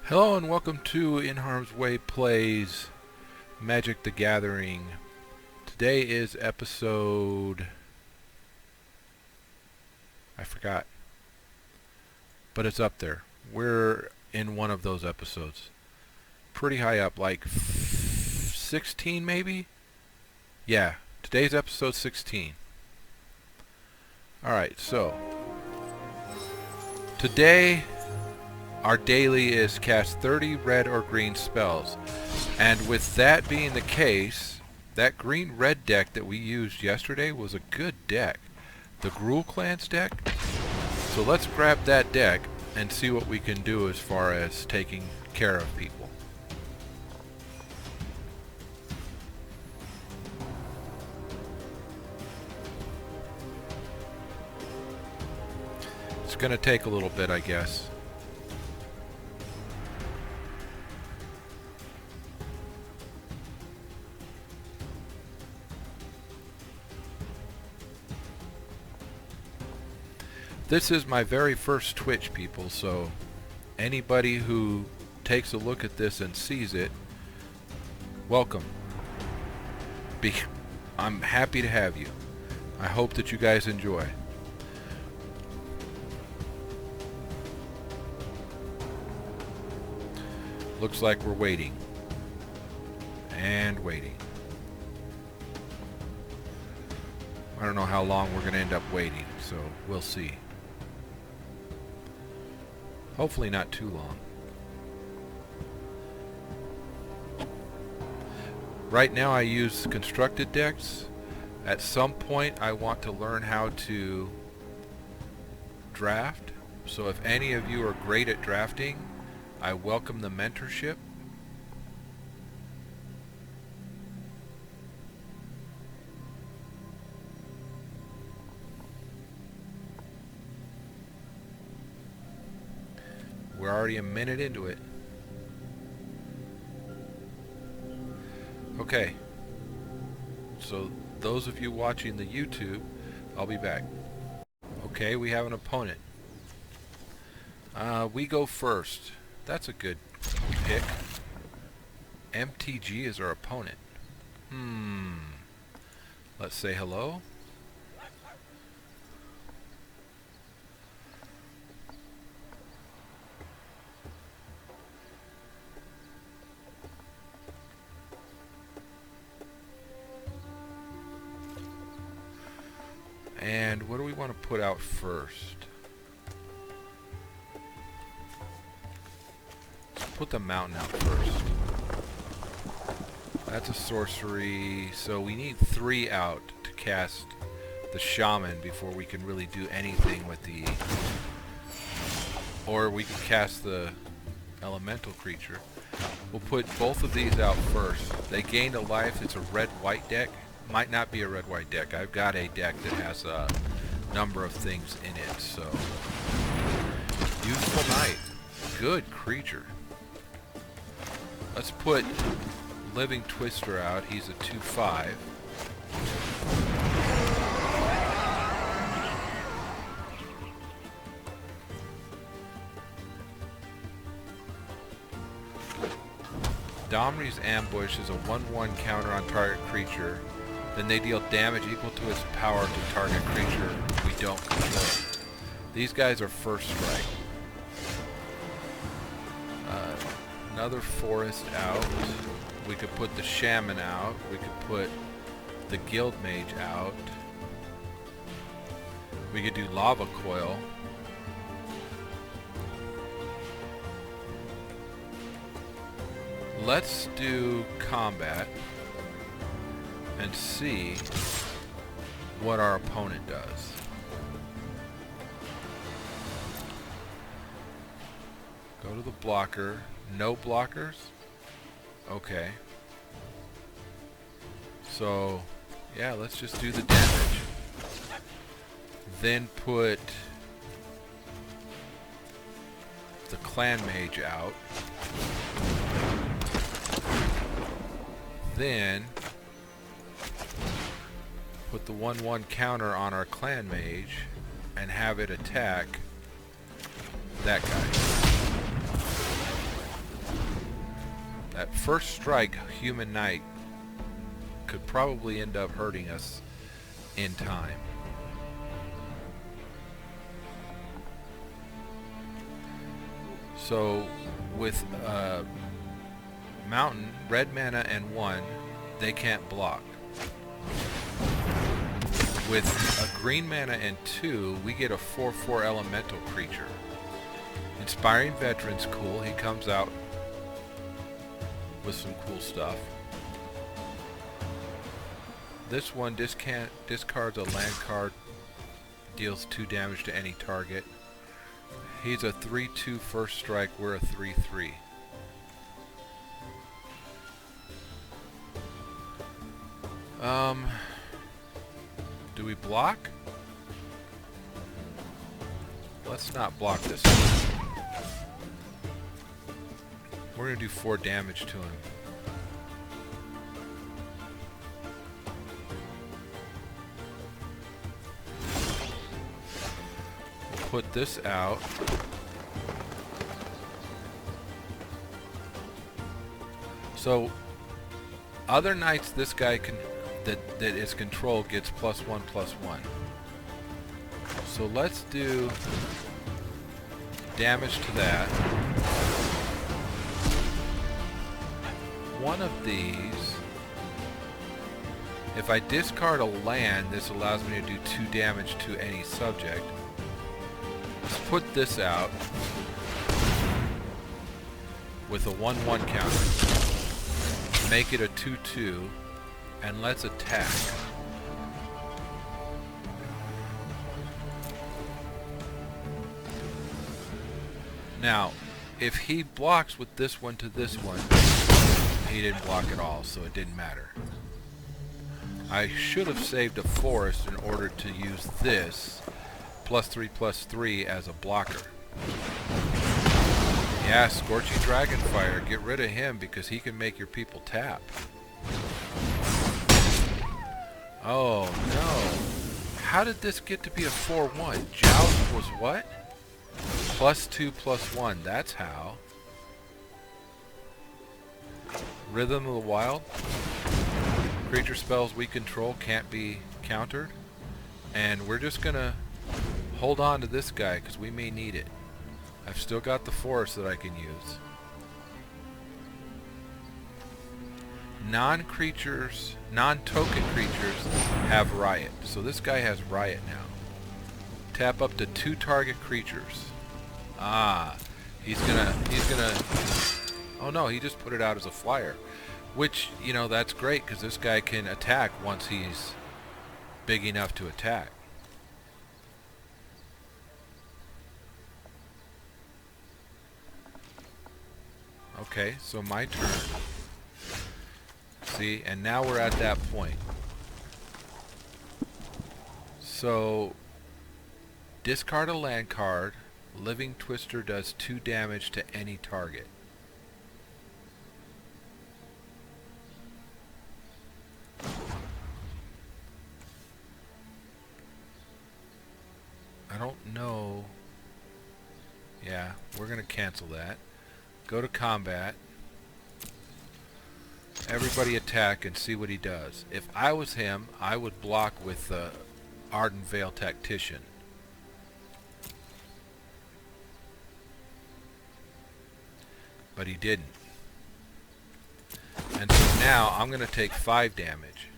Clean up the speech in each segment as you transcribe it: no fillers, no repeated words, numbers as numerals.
Hello and welcome to NHarmzWay Plays Magic the Gathering. Today is episode... I forgot. But it's up there. We're in one of those episodes. Pretty high up, like 16 maybe? Yeah, today's episode 16. Alright, so... Today... Our daily is cast 30 red or green spells. And with that being the case, that green-red deck that we used yesterday was a good deck. The Gruul Clans deck. So let's grab that deck and see what we can do as far as taking care of people. It's going to take a little bit, I guess. This is my very first Twitch, people, so anybody who takes a look at this and sees it, welcome. I'm happy to have you. I hope that you guys enjoy. Looks like we're waiting. And waiting. I don't know how long we're going to end up waiting, so we'll see. Hopefully not too long. Right now I use constructed decks. At some point I want to learn how to draft. So if any of you are great at drafting, I welcome the mentorship. We're already a minute into it. Okay. So those of you watching the YouTube, I'll be back. Okay, we have an opponent. We go first. That's a good pick. MTG is our opponent. Let's say hello. And what do we want to put out first? Let's put the mountain out first. That's a sorcery, so we need 3 out to cast the shaman before we can really do anything with the... Or we can cast the elemental creature. We'll put both of these out first. They gained a life. It's a red-white deck. Might not be a red-white deck. I've got a deck that has a number of things in it, so... Useful Knight. Good creature. Let's put Living Twister out. He's a 2/5. Domri's Ambush is a 1/1 counter on target creature. Then they deal damage equal to its power to target creature we don't control. These guys are first strike. Another forest out. We could put the shaman out. We could put the guild mage out. We could do lava coil. Let's do combat and see what our opponent does. Go to the blocker. No blockers? Okay. So, yeah, let's just do the damage. Then put the clan mage out. Then put the 1/1 counter on our clan mage and have it attack that guy. At first strike, Human Knight could probably end up hurting us in time. So with Mountain, red mana and 1, they can't block. With a green mana and 2, we get a 4/4 elemental creature. Inspiring Veteran's cool. He comes out with some cool stuff. This one discards a land card, deals 2 damage to any target. He's a 3/2 first strike, we're a 3/3. Do we block? Let's not block this one. We're gonna do 4 damage to him. We'll put this out. So other nights this guy can that is controlled gets +1/+1. So let's do damage to that. One of these, if I discard a land, this allows me to do 2 damage to any subject. Let's put this out with a 1/1 counter. Make it a 2/2, and let's attack. Now, if he blocks with this one to this one, he didn't block at all, so it didn't matter. I should have saved a forest in order to use this +3/+3 as a blocker. Yeah, Scorching Dragonfire, get rid of him because he can make your people tap. Oh no. How did this get to be a 4/1? Joust was what? +2/+1, that's how. Rhythm of the Wild. Creature spells we control can't be countered. And we're just gonna hold on to this guy because we may need it. I've still got the forest that I can use. Non-creatures, non-token creatures have Riot. So this guy has Riot now. Tap up to 2 target creatures. Ah, he's gonna, oh no, he just put it out as a flyer. Which, you know, that's great because this guy can attack once he's big enough to attack. Okay, so my turn. See, and now we're at that point. So, discard a land card. Living Twister does 2 damage to any target. I don't know. Yeah, we're going to cancel that. Go to combat. Everybody attack and see what he does. If I was him, I would block with the Ardent Veil Tactician. But he didn't. And so now I'm going to take 5 damage.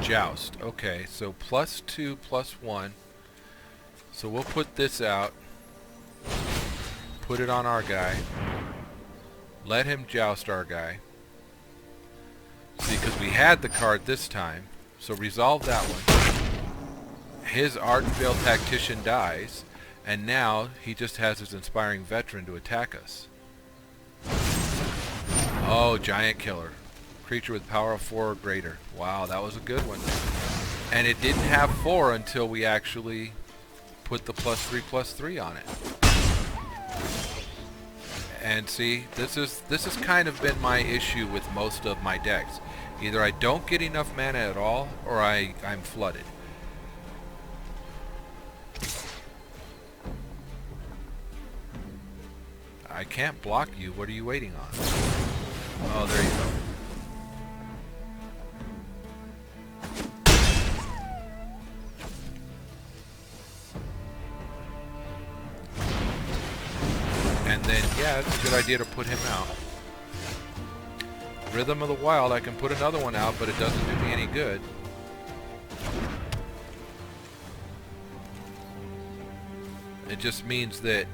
Joust. Okay, so +2/+1. So we'll put this out. Put it on our guy. Let him joust our guy. See, because we had the card this time. So resolve that one. His Ardent Veil Tactician dies. And now he just has his Inspiring Veteran to attack us. Oh, Giant Killer. Creature with power of 4 or greater. Wow, that was a good one. And it didn't have 4 until we actually put the +3/+3 on it. And see, this has kind of been my issue with most of my decks. Either I don't get enough mana at all, or I'm flooded. I can't block you. What are you waiting on? Oh, there you go. And then, yeah, it's a good idea to put him out. Rhythm of the Wild, I can put another one out, but it doesn't do me any good. It just means that...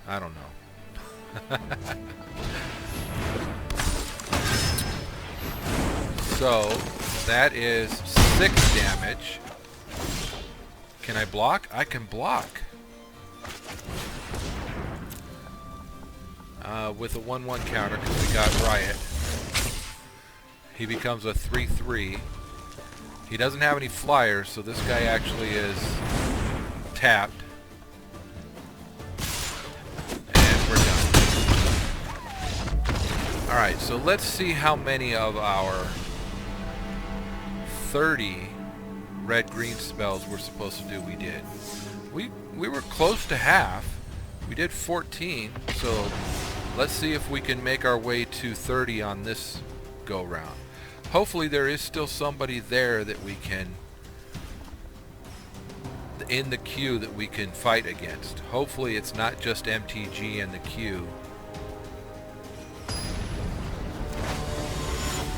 I don't know. So, that is 6 damage. Can I block? I can block. With a 1/1 counter, because we got Riot. He becomes a 3/3. He doesn't have any flyers, so this guy actually is tapped. And we're done. Alright, so let's see how many of our 30 red-green spells we're supposed to do we did. We were close to half. We did 14, so let's see if we can make our way to 30 on this go-round. Hopefully there is still somebody there that we can, in the queue, that we can fight against. Hopefully it's not just MTG in the queue.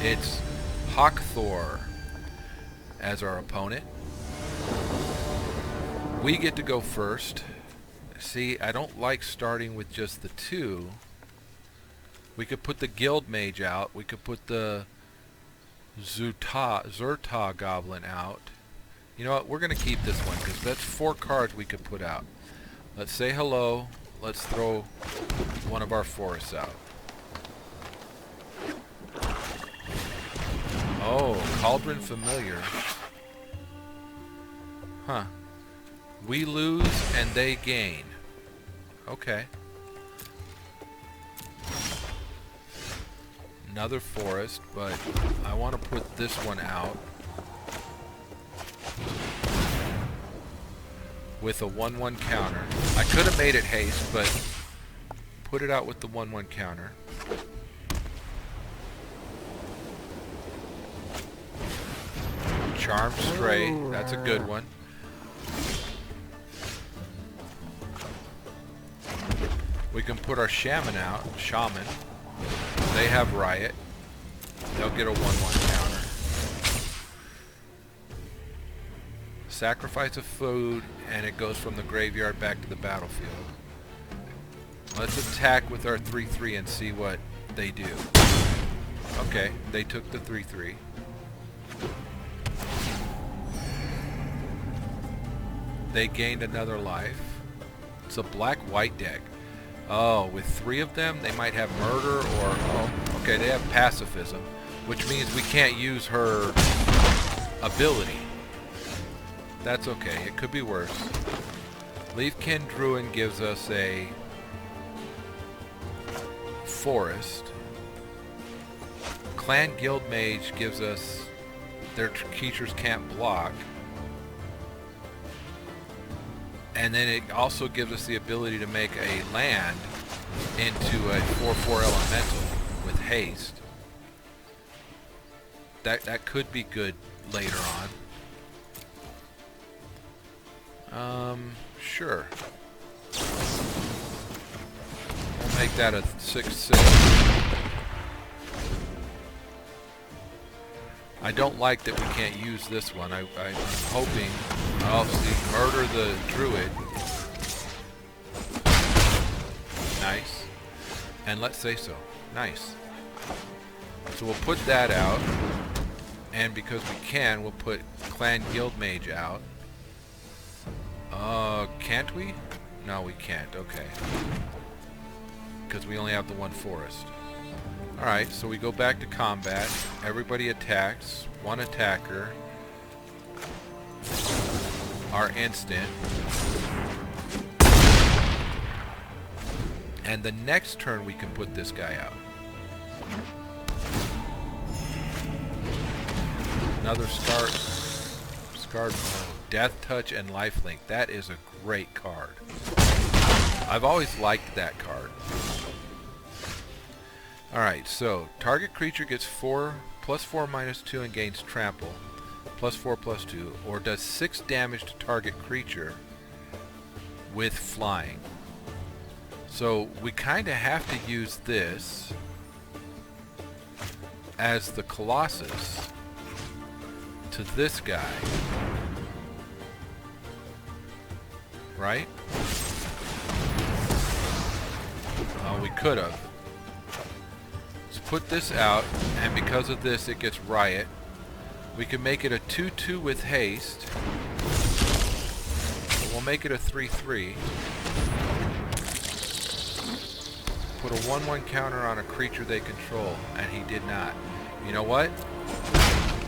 It's Hawkthor as our opponent. We get to go first. See, I don't like starting with just the 2. We could put the Guild Mage out. We could put the Zerta Goblin out. You know what? We're going to keep this one because that's 4 cards we could put out. Let's say hello. Let's throw one of our forests out. Oh, Cauldron Familiar. Huh. We lose and they gain. Okay. Another forest, but I want to put this one out with a 1/1 counter. I could have made it haste, but put it out with the 1/1 counter. Charmed Stray, that's a good one. We can put our Shaman out. They have Riot. They'll get a 1/1 counter. Sacrifice a food, and it goes from the graveyard back to the battlefield. Let's attack with our 3/3 and see what they do. Okay, they took the 3/3. They gained another life. It's a black-white deck. Oh, with 3 of them, they might have Murder or... Oh, okay, they have Pacifism, which means we can't use her ability. That's okay. It could be worse. Leafkin Druid gives us a forest. Clan Guild Mage gives us... Their creatures can't block. And then it also gives us the ability to make a land into a 4/4 elemental with haste. That could be good later on. Sure. We'll make that a 6/6. I don't like that we can't use this one. I'm hoping I'll see Murder the Druid. Nice. And let's say so. Nice. So we'll put that out. And because we can, we'll put Clan Guild Mage out. Can't we? No, we can't. Okay. Because we only have the 1 forest. Alright, so we go back to combat. Everybody attacks. 1 attacker. Our instant. And the next turn we can put this guy out. Another scarred Death Touch and Lifelink. That is a great card. I've always liked that card. Alright, so target creature gets +4/-2 and gains trample. +4/+2, or does 6 damage to target creature with flying. So we kind of have to use this as the Colossus to this guy. Right? Oh, we could have. Let's put this out, and because of this it gets Riot. We can make it a 2/2 with haste. So we'll make it a 3/3. Put a 1/1 counter on a creature they control, and he did not. You know what?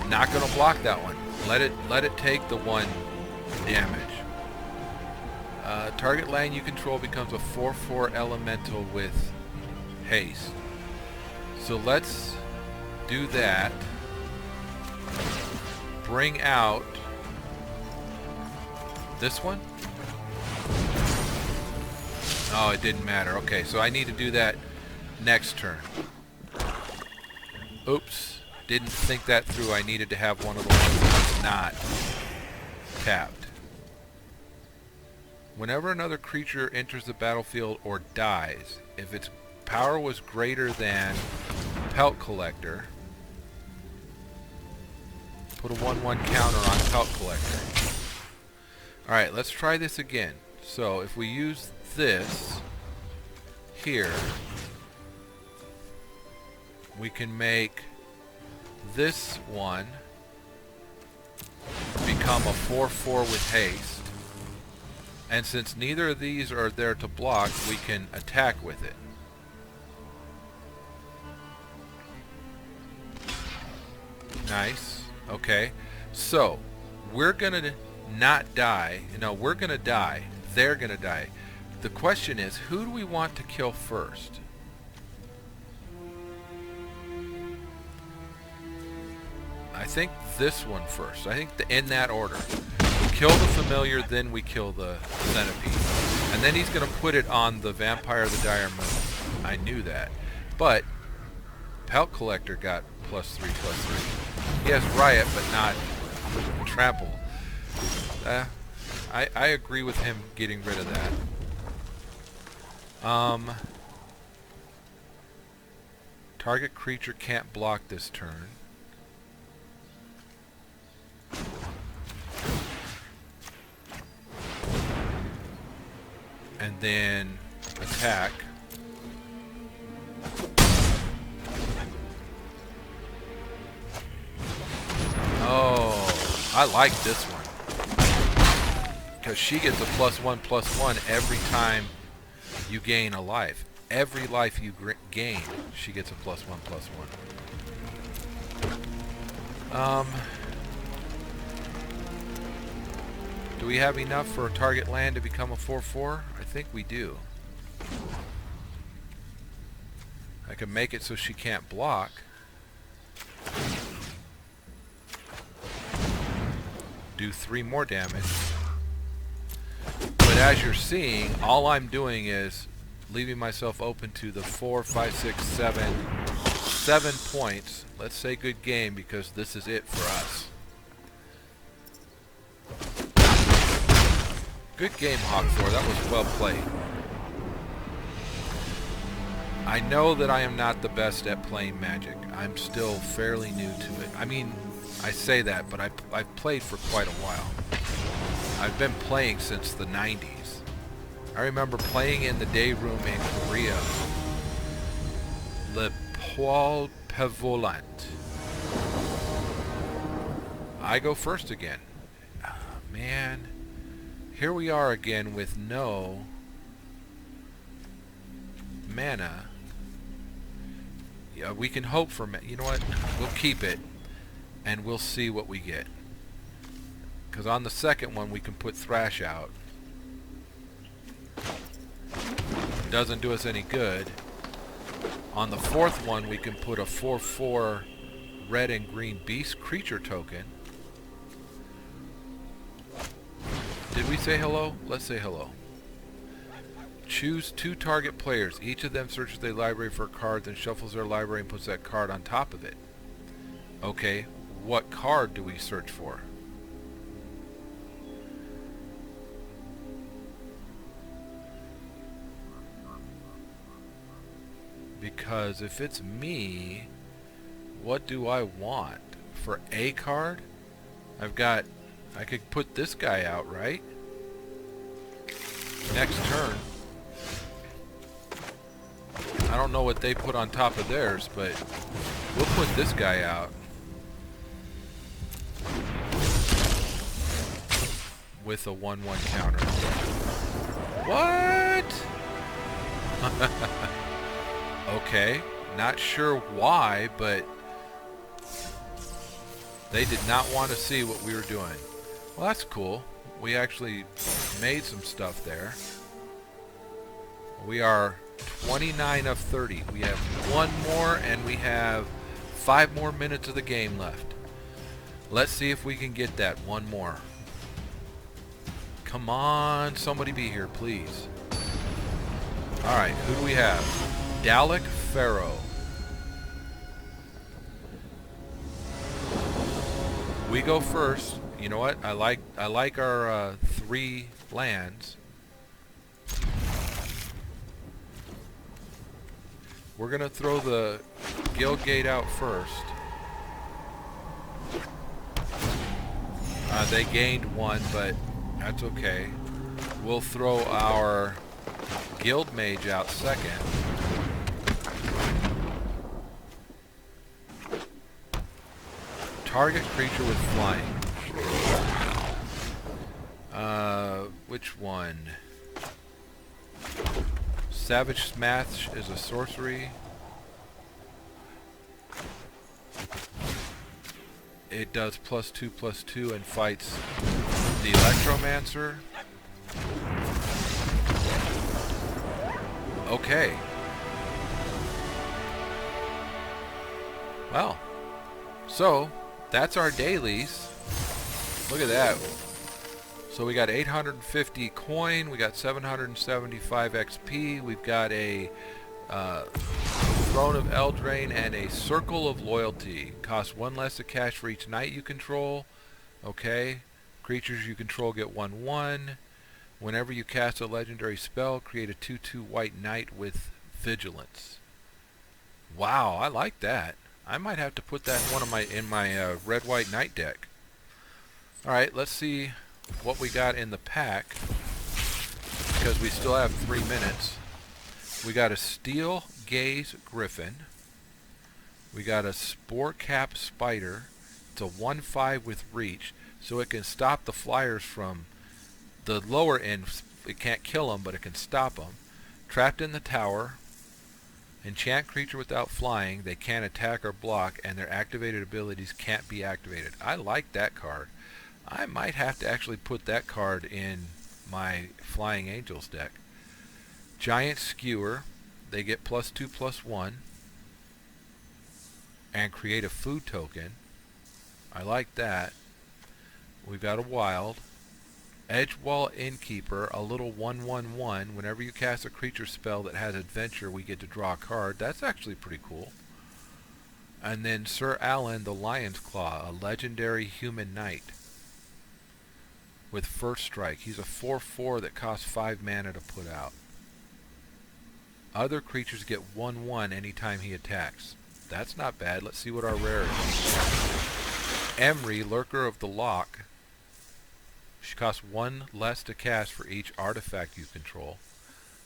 Not gonna block that one. Let it take the 1 damage. Target land you control becomes a 4/4 elemental with haste. So let's do that. Bring out this one. Oh, it didn't matter. Okay, so I need to do that next turn. Oops. Didn't think that through. I needed to have one of the ones that's not tapped. Whenever another creature enters the battlefield or dies, if its power was greater than Pelt Collector, put a 1/1 counter on Pelt Collector. Alright, let's try this again. So if we use this here, we can make this one become a 4/4 with haste. And since neither of these are there to block, we can attack with it. Nice. Okay. So, we're gonna not die. No, we're gonna die. They're gonna die. The question is, who do we want to kill first? I think this one first. I think in that order. We kill the familiar, then we kill the centipede. And then he's going to put it on the Vampire of the Dire Moon. I knew that. But Pelt Collector got +3/+3. He has Riot, but not Trample. I agree with him getting rid of that. Target creature can't block this turn. And then attack. Oh, I like this one. Because she gets a +1/+1 every time you gain a life. Every life you gain, she gets a +1/+1. Do we have enough for a target land to become a 4/4? I think we do. I can make it so she can't block. Do 3 more damage. But as you're seeing, all I'm doing is leaving myself open to the 4, 5, 6, 7 points. Let's say good game, because this is it for us. Good game, Hawkthor. That was well played. I know that I am not the best at playing Magic. I'm still fairly new to it. I mean, I say that, but I've played for quite a while. I've been playing since the 90s. I remember playing in the day room in Korea. Le Poil Pevolant. I go first again. Man. Here we are again with no mana. Yeah, we can hope for... You know what? We'll keep it, and we'll see what we get. Because on the second one, we can put Thrash out. doesn't do us any good. On the fourth one, we can put a 4/4 red and green beast creature token. Did we say hello? Let's say hello. Choose 2 target players. Each of them searches their library for cards and shuffles their library and puts that card on top of it. Okay, what card do we search for? Because if it's me, what do I want? For a card? I could put this guy out, right? Next turn. I don't know what they put on top of theirs, but we'll put this guy out. With a 1/1 counter. What? Okay, not sure why, but they did not want to see what we were doing. Well, that's cool. We actually made some stuff there. We are 29 of 30. We have 1 more, and we have 5 more minutes of the game left. Let's see if we can get that 1 more. Come on, somebody be here, please. Alright, who do we have? Dalek Pharaoh. We go first. You know what? I like our 3 lands. We're gonna throw the Guild Gate out first. They gained 1, but that's okay. We'll throw our Guild Mage out second. Target creature with flying. Which one? Savage Smash is a sorcery. It does +2/+2 and fights the Electromancer. Okay. Well, so that's our dailies. Look at that. So we got 850 coin, we got 775 XP, we've got a Throne of Eldraine and a Circle of Loyalty. Costs 1 less of cash for each knight you control. Okay. Creatures you control get 1/1. Whenever you cast a legendary spell, create a 2/2 white knight with vigilance. Wow, I like that. I might have to put that in my red-white knight deck. Alright, let's see what we got in the pack, because we still have 3 minutes. We got a Steel Gaze Griffin. We got a Spore Cap Spider. It's a 1/5 with reach, so it can stop the flyers from the lower end. It can't kill them, but it can stop them. Trapped in the tower. Enchant creature without flying. They can't attack or block, and their activated abilities can't be activated. I like that card. I might have to actually put that card in my Flying Angels deck. Giant Skewer. They get +2/+1 and create a food token. I like that. We've got a wild. Edgewall Innkeeper, a little 1/1/1. Whenever you cast a creature spell that has adventure, we get to draw a card. That's actually pretty cool. And then Sir Alan the Lion's Claw, a legendary human knight with first strike. He's a 4/4 that costs 5 mana to put out. Other creatures get 1/1 anytime he attacks. That's not bad. Let's see what our rare is. Emery, Lurker of the Loch. She costs 1 less to cast for each artifact you control.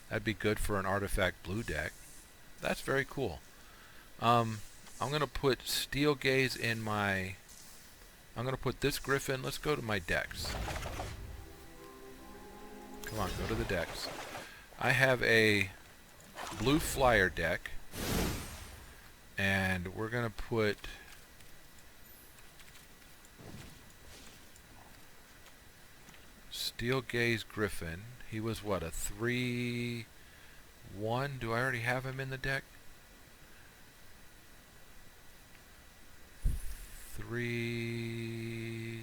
That'd be good for an artifact blue deck. That's very cool. I'm going to put Steel Gaze in my... I'm going to put this Griffin. Let's go to my decks. Come on, go to the decks. I have a blue flyer deck. And we're going to put... Steel Gaze Griffin. He was what, a 3/1 1. Do I already have him in the deck? 3.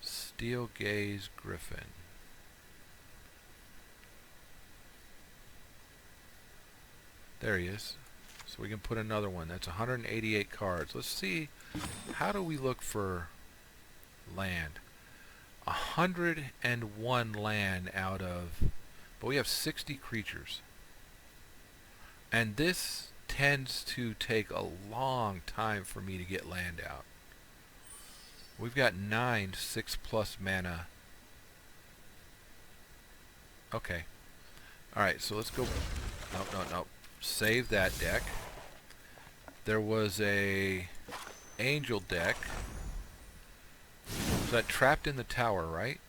Steel Gaze Griffin. There he is. So we can put another one. That's 188 cards. Let's see, how do we look for land? 101 land out of, but we have 60 creatures. And this tends to take a long time for me to get land out. We've got 9 6+ mana. Okay. Alright, so let's go. Nope. Save that deck. There was a angel deck. Was that trapped in the tower, right?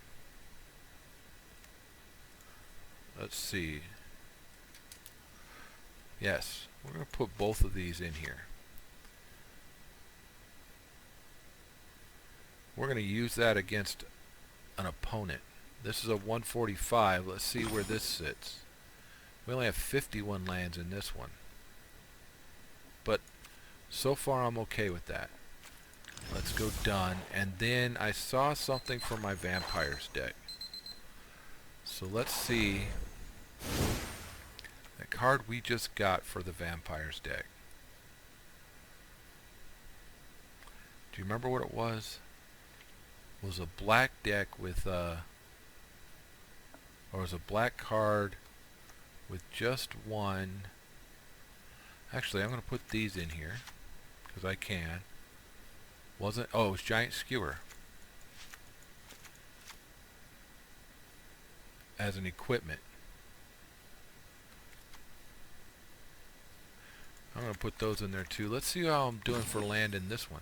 Let's see. Yes, we're going to put both of these in here. We're going to use that against an opponent. This is a 145. Let's see where this sits. We only have 51 lands in this one. But so far I'm okay with that. Let's go done. And then I saw something for my vampires deck. So let's see the card we just got for the vampires deck. Do you remember what it was? It was a black deck with or it was a black card with just one. Actually, I'm going to put these in here because I can. Wasn't? Oh, it was Giant Skewer as an equipment. I'm going to put those in there too. Let's see how I'm doing for land in this one.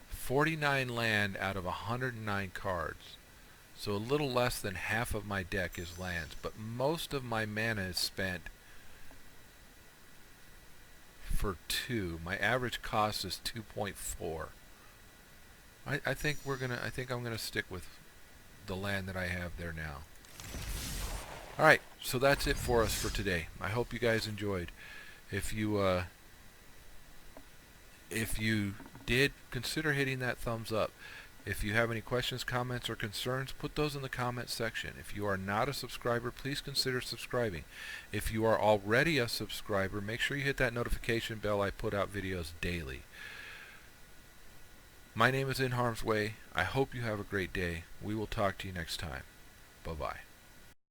49 land out of 109 cards. So a little less than half of my deck is lands, but most of my mana is spent for 2. My average cost is 2.4. I think I'm gonna stick with the land that I have there now. Alright, so that's it for us for today. I hope you guys enjoyed. If you did, consider hitting that thumbs up. If you have any questions, comments, or concerns, put those in the comments section. If you are not a subscriber, please consider subscribing. If you are already a subscriber, make sure you hit that notification bell. I put out videos daily. My name is NHarmzWay. I hope you have a great day. We will talk to you next time. Bye-bye.